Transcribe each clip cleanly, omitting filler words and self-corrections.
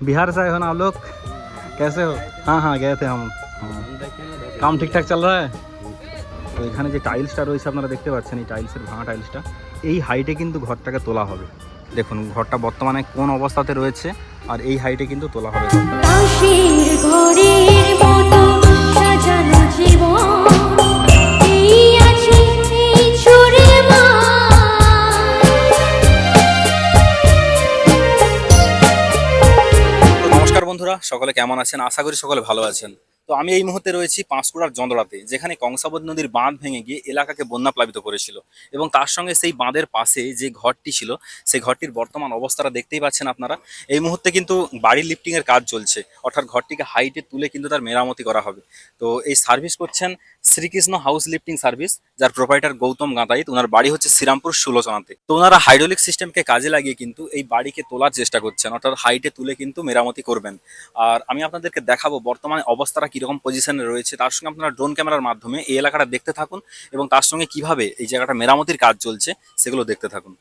बिहार से आए हो ना आप लोग? कैसे हो? हाँ हाँ गए थे हम। हाँ काम ठीक ठाक चल रहा है। তো এখানে যে টাইলসটা রয়েছে আপনারা দেখতে পাচ্ছেন, এই টাইলসের ভাঙা টাইলসটা এই হাইটে কিন্তু ঘরটাকে তোলা হবে। দেখুন ঘরটা বর্তমানে কোন অবস্থাতে রয়েছে, আর এই হাইটে কিন্তু তোলা হবে নমস্কার বন্ধুরা, সকলে কেমন আছেন? আশা করি সকলে ভালো আছেন। তো আমি এই মুহূর্তে রয়েছি পাঁশকুড়ার জন্দড়াতে, যেখানে কংসাবতী নদীর বাঁধ ভেঙে গিয়ে এলাকাকে বন্যা প্লাবিত করেছিল, এবং তার সঙ্গে সেই বাঁধের পাশে যে ঘরটি ছিল সেই ঘরটির বর্তমান অবস্থাটা দেখতেই পাচ্ছেন আপনারা। এই মুহূর্তে কিন্তু বাড়ি লিফটিংয়ের কাজ চলছে, অর্থাৎ ঘরটিকে হাইটে তুলে কিন্তু তার মেরামতি করা হবে। তো এই সার্ভিস করছেন শ্রীকৃষ্ণ হাউস লিফটিং সার্ভিস, যার প্রোপাইটার গৌতম গাঁতাইত। ওনার বাড়ি হচ্ছে শ্রীরামপুর সুলোচনাতে। তো ওনারা হাইড্রোলিক সিস্টেমকে কাজে লাগিয়ে কিন্তু এই বাড়িকে তোলার চেষ্টা করছেন, অর্থাৎ হাইটে তুলে কিন্তু মেরামতি করবেন। আর আমি আপনাদেরকে দেখাবো বর্তমানে অবস্থাটা কিরকম পজিশনে রয়েছে, তার সঙ্গে আপনারা ড্রোন ক্যামেরার মাধ্যমে এই এলাকাটা দেখতে থাকুন, এবং তার সঙ্গে কিভাবে এই জায়গাটা মেরামতির কাজ চলছে সেগুলো দেখতে থাকুন।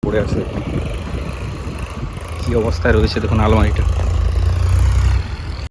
পড়ে আছে, কি অবস্থায় রয়েছে দেখুন আলমারিটা।